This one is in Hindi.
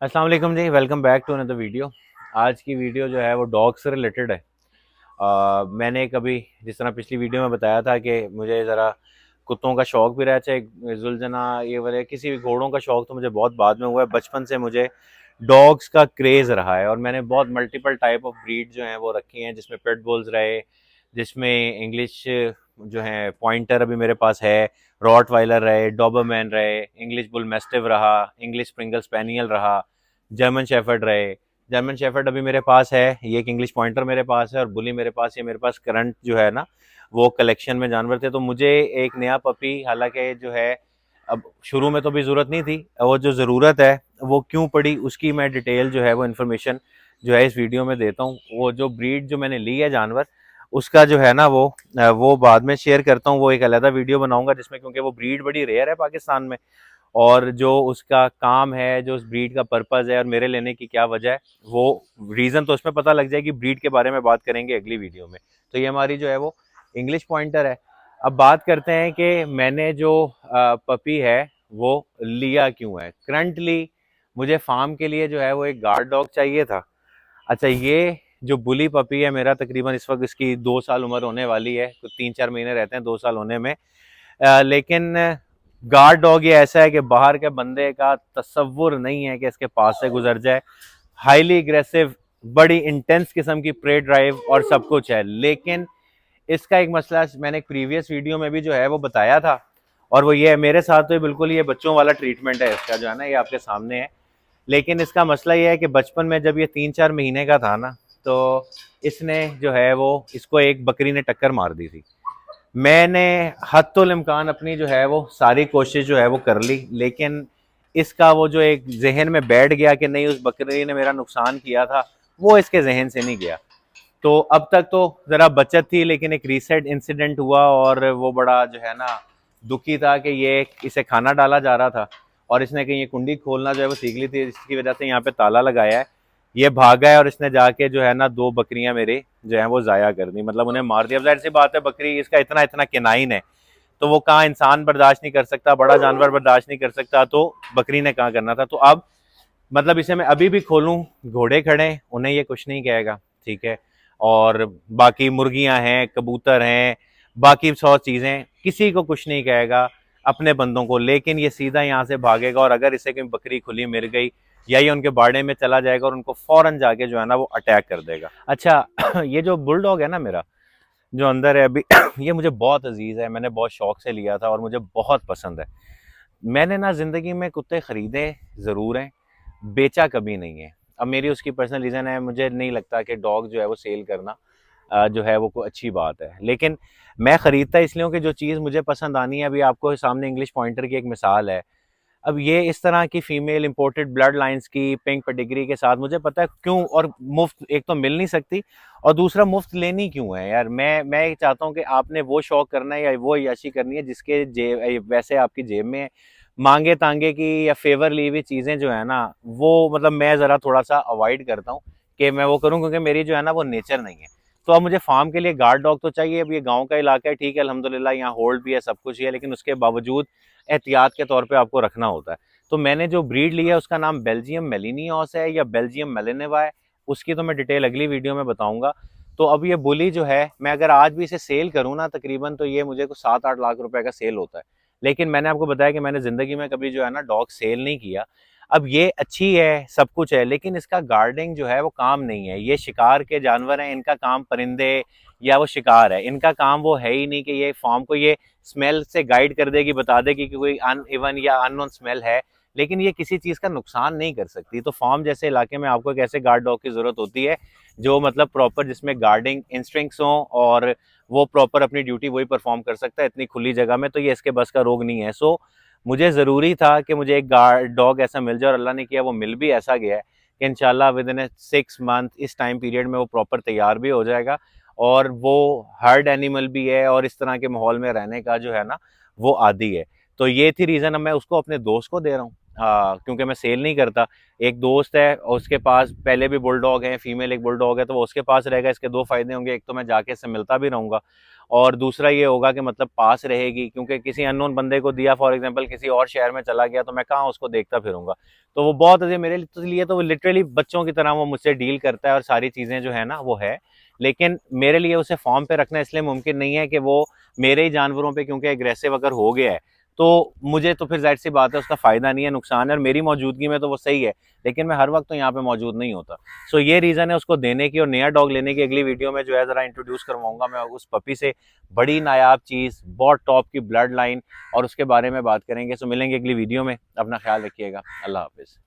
अस्सलाम वालेकुम जी, welcome back to another video. आज की वीडियो जो है वो डॉग से रिलेटेड है। मैंने कभी जिस तरह पिछली वीडियो में बताया था कि मुझे ज़रा कुत्तों का शौक़ भी रहा, चाहे जुलझना ये वाले किसी भी घोड़ों का शौक़ तो मुझे बहुत बाद में हुआ है। बचपन से मुझे डॉग्स का क्रेज़ रहा है और मैंने बहुत मल्टीपल टाइप ऑफ ब्रीड जो हैं वो रखी हैं, जिसमें पिट बुल्स रहे, जिसमें इंग्लिश जो हैं पॉइंटर अभी मेरे पास है, रॉटवाइलर रहे, डॉबरमैन रहे, इंग्लिश बुल मैस्टिव रहा, इंग्लिश स्प्रिंगल स्पैनियल रहा, जर्मन शेफर्ड रहे। जर्मन शेफर्ड अभी मेरे पास है, ये एक इंग्लिश पॉइंटर मेरे पास है और बुली मेरे पास, ये मेरे पास करंट जो है ना वो कलेक्शन में जानवर थे। तो मुझे एक नया पपी, हालांकि जो है अब शुरू में तो भी ज़रूरत नहीं थी, वो जो ज़रूरत है वो क्यों पड़ी उसकी मैं डिटेल जो है वो इन्फॉर्मेशन जो है इस वीडियो में देता हूँ। वो जो ब्रीड जो मैंने ली है जानवर, उसका जो है ना वो बाद में शेयर करता हूँ। वो एक अलग वीडियो बनाऊंगा जिसमें, क्योंकि वो ब्रीड बड़ी रेयर है पाकिस्तान में, और जो उसका काम है, जो उस ब्रीड का पर्पज़ है और मेरे लेने की क्या वजह है, वो रीज़न तो उसमें पता लग जाएगी। ब्रीड के बारे में बात करेंगे अगली वीडियो में। तो ये हमारी जो है वो इंग्लिश पॉइंटर है। अब बात करते हैं कि मैंने जो पपी है वो लिया क्यों है। करंटली मुझे फार्म के लिए जो है वो एक गार्ड डॉग चाहिए था। अच्छा, ये जो बुली पपी है मेरा, तकरीबन इस वक्त इसकी 2 साल उम्र होने वाली है, कुछ 3-4 महीने रहते हैं 2 साल होने में। लेकिन गार्ड डॉग ये ऐसा है कि बाहर के बंदे का तसव्वुर नहीं है कि इसके पास से गुजर जाए। हाईली एग्रेसिव, बड़ी इंटेंस किस्म की प्रे ड्राइव और सब कुछ है। लेकिन इसका एक मसला मैंने एक प्रीवियस वीडियो में भी जो है वो बताया था, और वो ये है, मेरे साथ तो बिल्कुल ये बच्चों वाला ट्रीटमेंट है इसका, जो है ना ये आपके सामने है। लेकिन इसका मसला ये है कि बचपन में जब ये 3-4 महीने का था ना, तो इसने जो है वो इसको एक बकरी ने टक्कर मार दी थी। मैंने हत्तुल इम्कान अपनी जो है वो सारी कोशिश जो है वो कर ली, लेकिन इसका वो जो एक जहन में बैठ गया कि नहीं उस बकरी ने मेरा नुकसान किया था, वो इसके जहन से नहीं गया। तो अब तक तो ज़रा बचत थी, लेकिन एक रीसेंट इंसिडेंट हुआ और वो बड़ा जो है ना दुखी था कि ये इसे खाना डाला जा रहा था और इसने कहीं ये कुंडी खोलना जो है वो सीख ली थी, जिसकी वजह से यहाँ पे ताला लगाया है। ये भागा है और इसने जाके जो है ना 2 बकरियां मेरी जो है वो ज़ाया कर दी, मतलब उन्हें मार दिया। अब जाहिर सी बात है, बकरी इसका इतना इतना किनाइन है, तो वो कहाँ इंसान बर्दाश्त नहीं कर सकता, बड़ा जानवर बर्दाश्त नहीं कर सकता, तो बकरी ने कहाँ करना था। तो अब मतलब इसे मैं अभी भी खोलूं, घोड़े खड़े, उन्हें ये कुछ नहीं कहेगा, ठीक है। और बाकी मुर्गियां हैं, कबूतर हैं, बाकी 100 चीज़ें, किसी को कुछ नहीं कहेगा अपने बंदों को। लेकिन ये सीधा यहाँ से भागेगा और अगर इसे कोई बकरी खुली मिल गई या ये उनके बाड़े में चला जाएगा और उनको फौरन जाके जो है ना वो अटैक कर देगा। अच्छा ये जो बुलडॉग है ना मेरा, जो अंदर है अभी ये मुझे बहुत अजीज़ है, मैंने बहुत शौक से लिया था और मुझे बहुत पसंद है। मैंने ना ज़िंदगी में कुत्ते ख़रीदे ज़रूर हैं, बेचा कभी नहीं है। अब मेरी उसकी पर्सनल रीज़न है, मुझे नहीं लगता कि डॉग जो है वो सेल करना जो है वो कोई अच्छी बात है। लेकिन मैं ख़रीदता इसलिए हूँ कि जो चीज़ मुझे पसंद आनी है, अभी आपको सामने इंग्लिश पॉइंटर की एक मिसाल है। अब ये इस तरह की फ़ीमेल इंपोर्टेड ब्लड लाइन्स की पिंक पेडिग्री के साथ मुझे पता है क्यों, और मुफ्त एक तो मिल नहीं सकती और दूसरा मुफ्त लेनी क्यों है यार। मैं ये चाहता हूँ कि आपने वो शौक करना है या वो अय्याशी करनी है जिसके जेब वैसे आपकी जेब में है। मांगे तांगे की या फेवर ली हुई चीज़ें जो है ना, वो मतलब मैं ज़रा थोड़ा सा अवॉइड करता हूँ कि मैं वो करूँ, क्योंकि मेरी जो है ना वो नेचर नहीं है। तो अब मुझे फार्म के लिए गार्ड डॉग तो चाहिए। अब ये गाँव का इलाका है, ठीक है, अल्हम्दुलिल्लाह यहाँ होल्ड भी है, सब कुछ ही है, लेकिन उसके बावजूद एहतियात के तौर पे आपको रखना होता है। तो मैंने जो ब्रीड ली है उसका नाम बेल्जियम मेलिनियोस है या बेल्जियम मेलिनेवा है, उसकी तो मैं डिटेल अगली वीडियो में बताऊंगा। तो अब ये बुली जो है, मैं अगर आज भी इसे सेल करूँ ना, तकरीबन तो ये मुझे कुछ 7-8 लाख रुपए का सेल होता है। लेकिन मैंने आपको बताया कि मैंने ज़िंदगी में कभी जो है ना डॉग सेल नहीं किया। अब ये अच्छी है, सब कुछ है, लेकिन इसका गार्डिंग जो है वो काम नहीं है। ये शिकार के जानवर हैं, इनका काम परिंदे या वो शिकार है, इनका काम वो है ही नहीं कि ये फार्म को ये स्मेल से गाइड कर देगी, बता देगी कि कोई अनइवन या अननोन स्मेल है, लेकिन ये किसी चीज़ का नुकसान नहीं कर सकती। तो फार्म जैसे इलाके में आपको एक ऐसे गार्ड डॉग की ज़रूरत होती है जो मतलब प्रॉपर, जिसमें गार्डिंग इंस्टिंक्ट्स हों और वो प्रॉपर अपनी ड्यूटी वही परफॉर्म कर सकता है। इतनी खुली जगह में तो ये इसके बस का रोग नहीं है। सो मुझे ज़रूरी था कि मुझे एक गार्ड डॉग ऐसा मिल जाए, और अल्लाह ने किया वो मिल भी ऐसा गया है कि इंशाल्लाह विद इन 6 मंथ, इस टाइम पीरियड में वो प्रॉपर तैयार भी हो जाएगा और वो हर्ड एनिमल भी है और इस तरह के माहौल में रहने का जो है ना वो आदी है। तो ये थी रीज़न, अब मैं उसको अपने दोस्त को दे रहा हूँ। हाँ, क्योंकि मैं सेल नहीं करता। एक दोस्त है उसके पास पहले भी बुल डॉग है, फीमेल एक बुल डॉग है, तो वो उसके पास रहेगा। इसके दो फायदे होंगे, एक तो मैं जाके इससे मिलता भी रहूंगा, और दूसरा ये होगा कि मतलब पास रहेगी, क्योंकि किसी अननोन बंदे को दिया, फॉर एग्जांपल किसी और शहर में चला गया, तो मैं कहाँ उसको देखता फिरूंगा। तो वो बहुत अजय मेरे लिए तो वो लिटरली बच्चों की तरह वो मुझसे डील करता है, और सारी चीज़ें जो है ना वो है। लेकिन मेरे लिए उसे फॉर्म पे रखना इसलिए मुमकिन नहीं है कि वो मेरे ही जानवरों पे क्योंकि एग्रेसिव अगर हो गया है, तो मुझे तो फिर जाहिर सी बात है उसका फ़ायदा नहीं है, नुकसान है, और मेरी मौजूदगी में तो वो सही है, लेकिन मैं हर वक्त तो यहाँ पे मौजूद नहीं होता। सो ये रीज़न है उसको देने की, और नया डॉग लेने की अगली वीडियो में जो है ज़रा इंट्रोड्यूस करवाऊंगा मैं उस पपी से, बड़ी नायाब चीज़, बहुत टॉप की ब्लड लाइन, और उसके बारे में बात करेंगे। सो मिलेंगे अगली वीडियो में, अपना ख्याल रखिएगा, अल्लाह हाफिज़।